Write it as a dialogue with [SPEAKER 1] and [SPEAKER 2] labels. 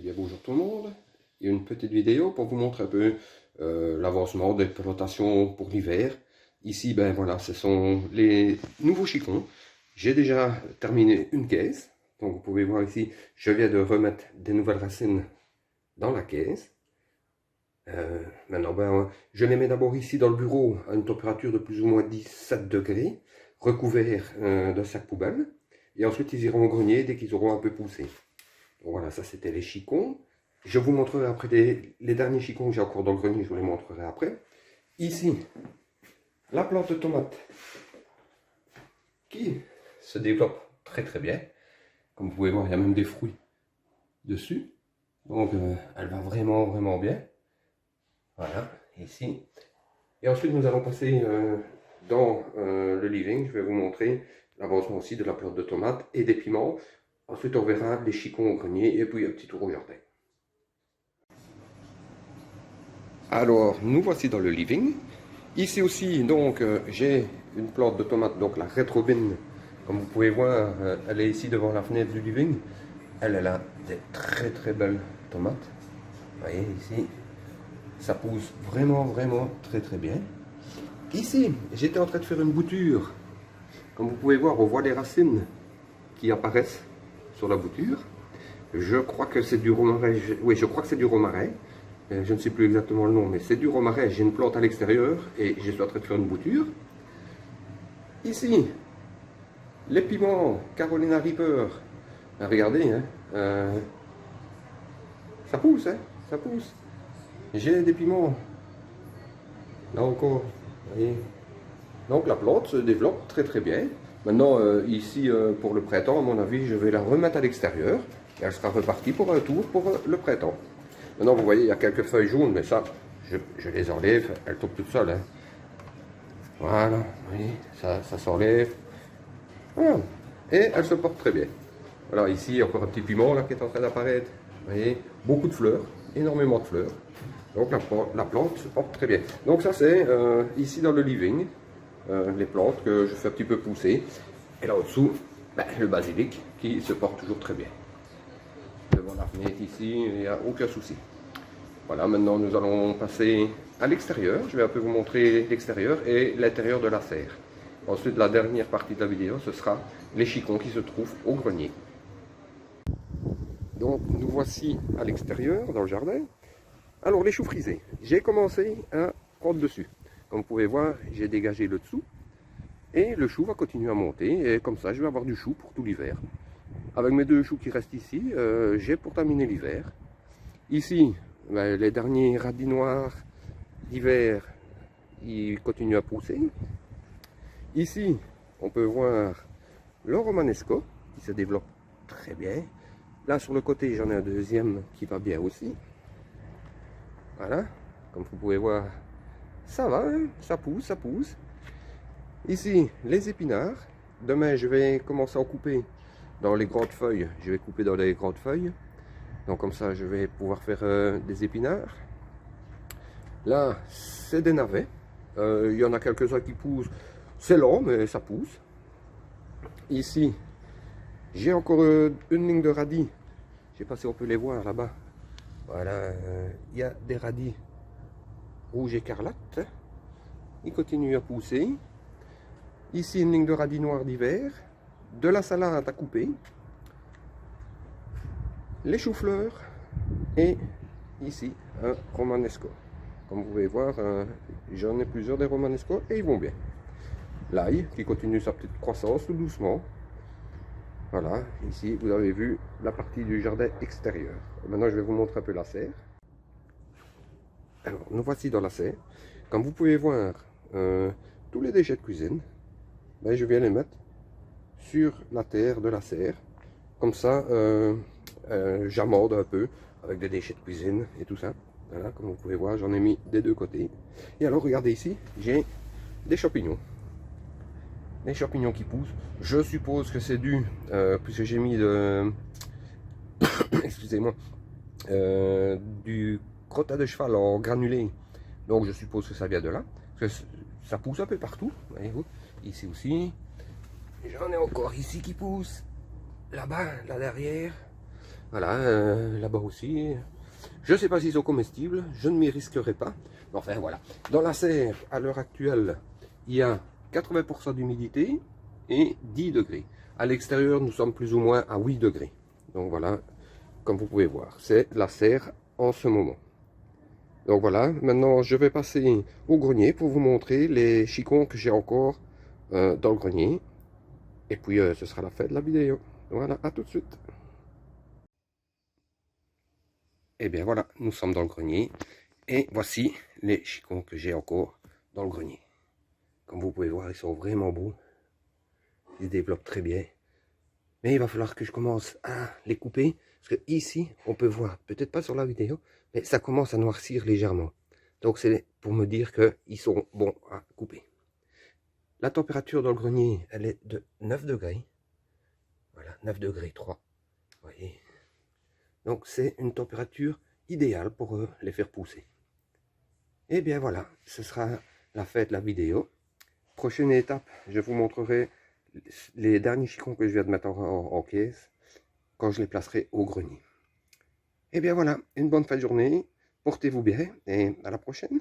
[SPEAKER 1] Bien bonjour tout le monde. Il y a une petite vidéo pour vous montrer un peu l'avancement des plantations pour l'hiver. Ici, ben voilà, ce sont les nouveaux chicons. J'ai déjà terminé une caisse. Donc vous pouvez voir ici, je viens de remettre des nouvelles racines dans la caisse. Maintenant, ben, je les mets d'abord ici dans le bureau à une température de plus ou moins 17 degrés, recouvert d'un sac poubelle. Et ensuite, ils iront au grenier dès qu'ils auront un peu poussé. Donc voilà, ça c'était les chicons. Je vous montrerai après les derniers chicons que j'ai encore dans le grenier, je vous les montrerai après. Ici, la plante de tomate qui se développe très très bien. Comme vous pouvez voir, il y a même des fruits dessus. Donc elle va vraiment bien. Voilà, ici. Et ensuite nous allons passer dans le living. Je vais vous montrer l'avancement aussi de la plante de tomate et des piments. Ensuite on verra les chicons au grenier et puis un petit tour au jardin. Alors nous voici dans le living. Ici aussi donc j'ai une plante de tomate, donc la Red Robin. Comme vous pouvez voir, elle est ici devant la fenêtre du living. Elle a des très belles tomates. Vous voyez ici, ça pousse vraiment très bien. Ici, j'étais en train de faire une bouture. Comme vous pouvez voir, on voit les racines qui apparaissent sur la bouture. Je crois que c'est du romarin. Oui, je crois que c'est du romarin. Je ne sais plus exactement le nom, mais c'est du romarin. J'ai une plante à l'extérieur et je suis en train de faire une bouture. Ici, les piments Carolina Reaper. Regardez, hein, ça pousse, hein, ça pousse. J'ai des piments. Là encore, vous voyez. Donc la plante se développe très bien. Maintenant, ici, pour le printemps, à mon avis, je vais la remettre à l'extérieur. Et elle sera repartie pour un tour pour le printemps. Maintenant, vous voyez, il y a quelques feuilles jaunes, mais ça, je les enlève. Elles tombent toutes seules. Hein. Voilà, vous voyez, ça s'enlève. Voilà. Et elles se portent très bien. Voilà, ici, il y a encore un petit piment là, qui est en train d'apparaître. Vous voyez, beaucoup de fleurs, énormément de fleurs. Donc la plante se porte très bien. Donc ça c'est ici dans le living, les plantes que je fais un petit peu pousser. Et là au-dessous, ben, le basilic qui se porte toujours très bien. Devant la fenêtre ici, il n'y a aucun souci. Voilà, maintenant nous allons passer à l'extérieur. Je vais un peu vous montrer l'extérieur et l'intérieur de la serre. Ensuite, la dernière partie de la vidéo, ce sera les chicons qui se trouvent au grenier. Donc nous voici à l'extérieur, dans le jardin. Alors les choux frisés, j'ai commencé à prendre dessus. Comme vous pouvez voir, j'ai dégagé le dessous. Et le chou va continuer à monter. Et comme ça, je vais avoir du chou pour tout l'hiver. Avec mes deux choux qui restent ici, j'ai pour terminer l'hiver. Ici, ben, les derniers radis noirs d'hiver, ils continuent à pousser. Ici, on peut voir le romanesco qui se développe très bien. Là, sur le côté, j'en ai un deuxième qui va bien aussi. Voilà, comme vous pouvez voir, ça va, hein, ça pousse. Ici, les épinards. Demain, je vais commencer à en couper dans les grandes feuilles. Je vais couper dans les grandes feuilles. Donc comme ça, je vais pouvoir faire des épinards. Là, c'est des navets. Il y en a quelques-uns qui poussent. C'est lent, mais ça pousse. Ici, j'ai encore une ligne de radis. Je ne sais pas si on peut les voir là-bas. Voilà, il y a des radis rouges écarlates. Ils continuent à pousser. Ici, une ligne de radis noir d'hiver. De la salade à couper. Les choux-fleurs. Et ici, un romanesco. Comme vous pouvez voir, j'en ai plusieurs des romanesco et ils vont bien. L'ail qui continue sa petite croissance tout doucement. Voilà, ici vous avez vu la partie du jardin extérieur. Maintenant je vais vous montrer un peu la serre. Alors nous voici dans la serre. Comme vous pouvez voir, tous les déchets de cuisine, ben, je viens les mettre sur la terre de la serre. Comme ça, j'amende un peu avec des déchets de cuisine et tout ça. Voilà, comme vous pouvez voir, j'en ai mis des deux côtés. Et alors regardez ici, j'ai des champignons. Les champignons qui poussent, je suppose que c'est dû, puisque j'ai mis excusez-moi, du crottin de cheval en granulé, donc je suppose que ça vient de là, parce que ça pousse un peu partout, voyez-vous, ici aussi, j'en ai encore ici qui poussent, là-bas, là derrière, Voilà, là-bas aussi. Je ne sais pas s'ils sont comestibles, je ne m'y risquerai pas. Enfin voilà. Dans la serre, à l'heure actuelle, il y a 80% d'humidité et 10 degrés. À l'extérieur, nous sommes plus ou moins à 8 degrés. Donc voilà, comme vous pouvez voir, c'est la serre en ce moment. Donc voilà, maintenant je vais passer au grenier pour vous montrer les chicons que j'ai encore dans le grenier. Et puis ce sera la fin de la vidéo. Voilà, à tout de suite. Et bien voilà, nous sommes dans le grenier. Et voici les chicons que j'ai encore dans le grenier. Comme vous pouvez voir, ils sont vraiment beaux. Ils se développent très bien. Mais il va falloir que je commence à les couper. Parce que ici, on peut voir, peut-être pas sur la vidéo, mais ça commence à noircir légèrement. Donc c'est pour me dire qu'ils sont bons à couper. La température dans le grenier, elle est de 9 degrés. Voilà, 9 degrés 3. Vous voyez. Donc c'est une température idéale pour les faire pousser. Et bien voilà, ce sera la fin de la vidéo. Prochaine étape, je vous montrerai les derniers chicons que je viens de mettre en caisse quand je les placerai au grenier. Et bien voilà, une bonne fin de journée, portez-vous bien et à la prochaine.